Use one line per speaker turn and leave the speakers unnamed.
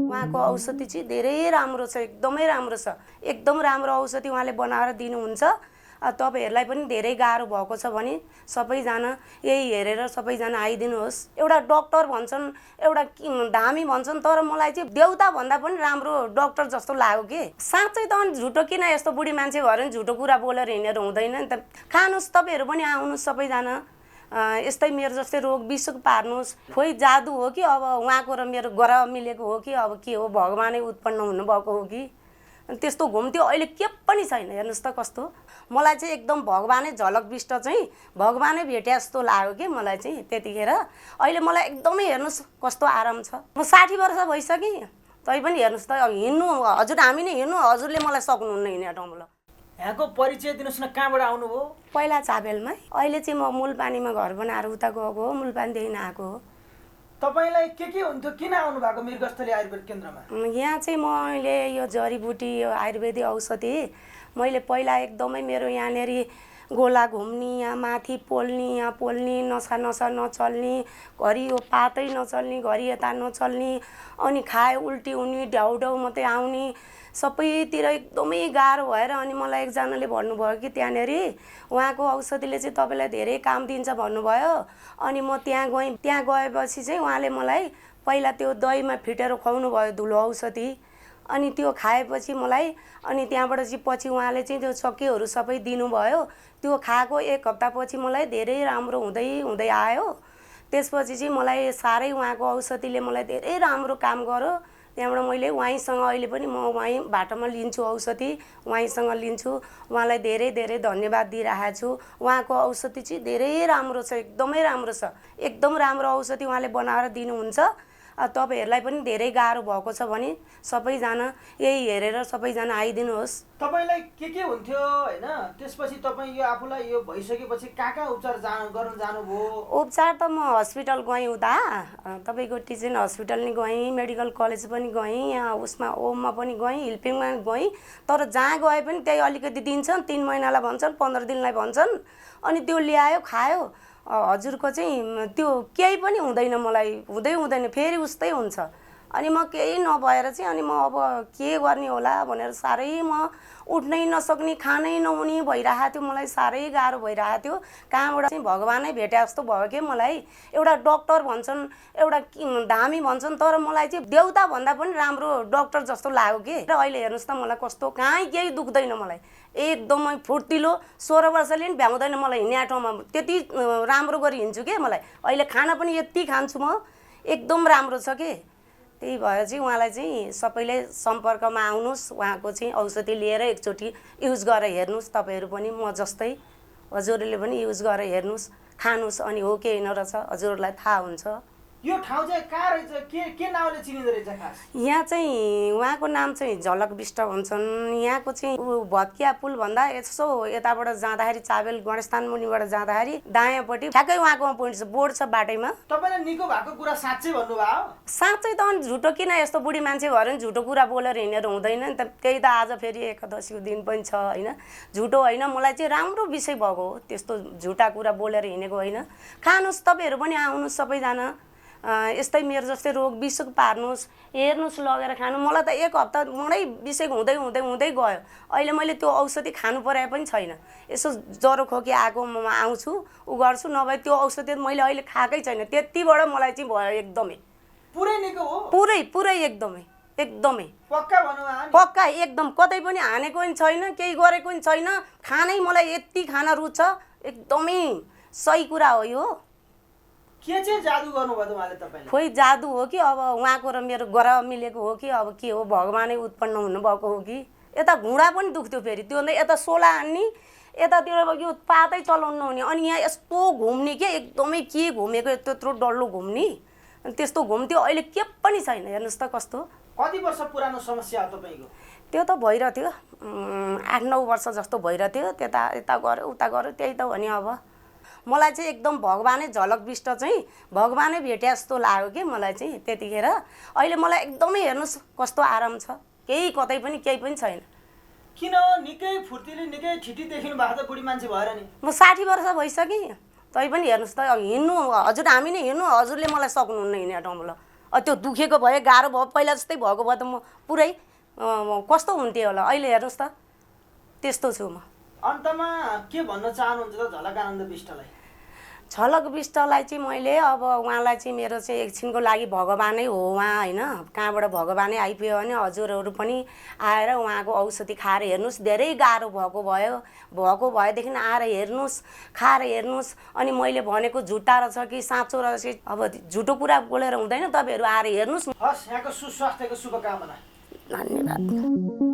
उहाँको औषधि चाहिँ धेरै राम्रो छ, एकदमै राम्रो छ। एकदम राम्रो औषधि उहाँले बनाएर दिनुहुन्छ। तपाईहरुलाई पनि धेरै गाह्रो भएको छ भने सबैजना यही हेरेर सबैजना आइदिनुहोस्। एउटा डाक्टर भन्छन्, एउटा धामी भन्छन्, तर मलाई चाहिँ देउता भन्दा पनि राम्रो डाक्टर जस्तो लाग्यो के। साँच्चै त झुटो किन यस्तो बुढी मान्छे भएर नि झुटो कुरा बोलेर हिँडेर हुँदैन नि त। खानुस्, तपाईहरु पनि आउनुस् सबैजना। यस्तै मेरो जस्तै रोग बिसुक पार्नुस्। खोइ जादु हो कि अब उहाँको र मेरो ग्रह मिलेको हो कि अब के हो, भगवानै उत्पन्न हुनुभएको हो कि। त्यस्तो घुम्थ्यो, अहिले के पनि छैन। हेर्नुस् त कस्तो, मलाई चाहिँ एकदम भगवानै झलकबिष्ट चाहिँ भगवानै भेटे जस्तो लाग्यो कि मलाई चाहिँ त्यतिखेर। अहिले मलाई एकदमै हेर्नुस् कस्तो आराम छ। म 60 वर्ष भइसकेँ, तै पनि हेर्नुस् त हिँड्नु हजुर, हामी नै हिँड्नु, हजुरले मलाई सक्नुहुन्न हिँड्ने ठाउँमा।
यहाँको परिचय दिनुस् न, कहाँबाट आउनुभयो?
पहिला चाबेलमै, अहिले चाहिँ म मूलपानीमा घर बनाएर उता गएको हो, मूलपानीदेखि आएको हो।
तपाईलाई के हुन्थ्यो, किन आउनु भएको मृगस्थली आयुर्वेद केन्द्रमा?
यहाँ चाहिँ मैले यो जडीबुटी, यो आयुर्वेदिक औषधि मैले पहिला एकदमै मेरो यहाँनेरि गोला घुम्ने, यहाँ माथि पोल्ने, यहाँ पोल्ने, नसा नचल्ने, घरि यो पातै नचल्ने, घरि यता नचल्ने, अनि खाए उल्टी हुने, ढ्याउ मात्रै आउने, सबैतिर एकदमै गाह्रो भएर अनि मलाई एकजनाले भन्नुभयो कि त्यहाँनेरि उहाँको औषधिले चाहिँ तपाईँलाई धेरै काम दिन्छ भन्नुभयो। अनि म त्यहाँ गएँ। त्यहाँ गएपछि चाहिँ उहाँले मलाई पहिला त्यो दहीमा फिटेर खुवाउनु भयो धुलो औषधि। अनि त्यो खाएपछि मलाई, अनि त्यहाँबाट चाहिँ पछि उहाँले चाहिँ त्यो चक्कीहरू सबै दिनुभयो। त्यो खाएको 1 हप्तापछि मलाई धेरै राम्रो हुँदै आयो। त्यसपछि चाहिँ मलाई साह्रै उहाँको औषधिले मलाई धेरै राम्रो काम गर्यो। त्यहाँबाट मैले उहाँसँग अहिले पनि म उहाँ बाटोमा लिन्छु औषधि, उहाँसँग लिन्छु। उहाँलाई धेरै धेरै धन्यवाद दिइरहेको छु। उहाँको औषधि चाहिँ धेरै राम्रो छ, एकदमै राम्रो छ। एकदम राम्रो औषधि उहाँले बनाएर दिनुहुन्छ। तपाईहरुलाई पनि धेरै गाह्रो भएको छ भने सबैजना यही हेरेर सबैजना आइदिनुहोस्।
तपाईलाई के हुन्थ्यो हैन? त्यसपछि तपाई यो आफूलाई यो भइसकेपछि कहाँ उपचार गर्न जानुभयो?
उपचार त म हस्पिटल गएँ उता, तपाईको टिचिङ हस्पिटल नि गएँ, मेडिकल कलेज पनि गएँ, यहाँ उसमा ओममा पनि गएँ, हिल्पिङमा गएँ। तर जहाँ गए पनि त्यही अलिकति दिन्छन्, 3 महिनालाई भन्छन्, 15 दिनलाई भन्छन्। अनि त्यो ल्यायो खायो। हजुरको चाहिँ त्यो केही पनि हुँदैन, मलाई हुँदैन, फेरि उस्तै हुन्छ। अनि म केही नभएर चाहिँ अनि म अब के गर्ने होला भनेर साह्रै म उठ्नै नसक्ने, खानै नहुने भइरहेको थियो। मलाई साह्रै गाह्रो भइरहेको थियो। कहाँबाट चाहिँ भगवानै भेटे जस्तो भयो कि मलाई। एउटा डाक्टर भन्छन्, एउटा धामी भन्छन्, तर मलाई चाहिँ देउता भन्दा पनि राम्रो डाक्टर जस्तो लाग्यो कि। र अहिले हेर्नुस् त मलाई कस्तो, कहीँ केही दुख्दैन मलाई, एकदमै फुर्तिलो। 16 वर्षले नि भ्याउँदैन मलाई हिँड्ने ठाउँमा, त्यति राम्रो गरी हिँड्छु के। मलाई अहिले खाना पनि यति खान्छु म, एकदम राम्रो छ के। त्यही भएर चाहिँ उहाँलाई चाहिँ सबैले सम्पर्कमा आउनुहोस्। उहाँको चाहिँ औषधि लिएर एकचोटि युज गरेर हेर्नुहोस्। तपाईहरु पनि म जस्तै हजुरले पनि युज गरेर हेर्नुहोस्, खानुहोस्, अनि हो के होइन रहेछ हजुरलाई थाहा हुन्छ।
यो ठाउँ चाहिँ कहाँ रहेछ, के नामले चिनिँदो रहेछ खास?
यहाँ चाहिँ उहाँको नाम चाहिँ झलकबिष्ट भन्छन्। यहाँको चाहिँ भत्किया पुल भन्दा यसो यताबाट जाँदाखेरि चाबेल गणेशस्थान मुनिबाट जाँदाखेरि दायाँपट्टि ठ्याक्कै उहाँको पोइन्ट छ, बोर्ड छ बाटैमा।
तपाईले निको भएको कुरा साँच्चै भन्नुभयो?
साँच्चै त झुटो किन यस्तो बुढी मान्छे भएर नि झुटो कुरा बोलेर हिँडेर हुँदैन नि त। त्यही त आज फेरि एकादशीको दिन पनि छ हैन। झुटो होइन, मलाई चाहिँ राम्रो विषय भएको हो, त्यस्तो झुटा कुरा बोलेर हिँडेको होइन। खानुस्, तपाईहरु पनि आउनुस् सबैजना। यस्तै मेरो जस्तै रोग बिसुक पार्नुस्, हेर्नुस्, लगेर खानु। मलाई त 1 हप्ता मनै बिसुक हुँदै गयो। अहिले मैले त्यो औषधि खानु परे पनि छैन। यसो ज्वरो खोकी आएको म आउँछु, उ गर्छु, नभए त्यो औषधि मैले अहिले खाएकै छैन। त्यतिबाट मलाई चाहिँ भयो एकदमै।
पुरै निको हो?
पुरै एकदमै
पक्का भन्नु?
पक्का एकदम, कतै पनि हानेको नि छैन, केही गरेको नि छैन। खानै मलाई यति खाना रुच्छ, एकदमै सही कुरा हो यो।
के चाहिँ जादु गर्नुभयो उहाँले तपाईले?
खोइ जादु हो कि अब उहाँको र मेरो ग्रह मिलेको हो कि अब के हो, भगवानै उत्पन्न हुनुभएको हो कि। यता घुँडा पनि दुख्थ्यो फेरि, त्यो यता सोला हान्ने, यतातिर यो पातै चलाउनु नहुने। अनि यहाँ यस्तो घुम्ने के, एकदमै के घुमेको, त्यत्रो डल्लो घुम्ने, त्यस्तो घुम्थ्यो। अहिले के पनि छैन। हेर्नुस् त कस्तो।
कति वर्ष पुरानो समस्या हो तपाईको?
त्यो त भइरहेथ्यो, 8-9 वर्ष जस्तो भइरहेथ्यो। यता गऱ्यो उता गऱ्यो, त्यही त हो नि। अब मलाई चाहिँ एकदम भगवानै झलकबिष्ट चाहिँ भगवानै भेटे जस्तो लाग्यो कि मलाई चाहिँ त्यतिखेर। अहिले मलाई एकदमै हेर्नुस् कस्तो आराम छ, केही कतै पनि केही पनि छैन।
किन निकै फुर्तिले, निकै ठिटी देखिनु भएको त बुढी मान्छे भएर नि?
म 60 वर्ष भइसकेँ, तैपनि हेर्नुहोस् त अब हिँड्नु हजुर हामी नै हिँड्नु हजुरले मलाई सक्नुहुन्न हिँड्ने ठाउँमा ल त्यो दुखेको भयो गाह्रो भयो पहिला जस्तै भएको भए त म पुरै कस्तो हुन्थ्यो होला अहिले हेर्नुहोस् त त्यस्तो छु म
अन्तमा के भन्न चाहनुहुन्छ त झलकानन्द बिष्टलाई
झलक बिष्टलाई चाहिँ मैले अब उहाँलाई चाहिँ मेरो चाहिँ एकछिनको लागि भगवानै हो उहाँ होइन कहाँबाट भगवानै आइपुग्यो भने हजुरहरू पनि आएर उहाँको औषधि खाएर हेर्नुहोस् धेरै गाह्रो भएको भएदेखि आएर हेर्नुहोस् खाएर हेर्नुहोस् अनि मैले भनेको झुटा रहेछ कि साँचो रहेछ अब झुटो कुरा बोलेर हुँदैन तपाईँहरू आएर हेर्नुहोस्
हस् यहाँको सुस्वास्थ्यको शुभकामना
धन्यवाद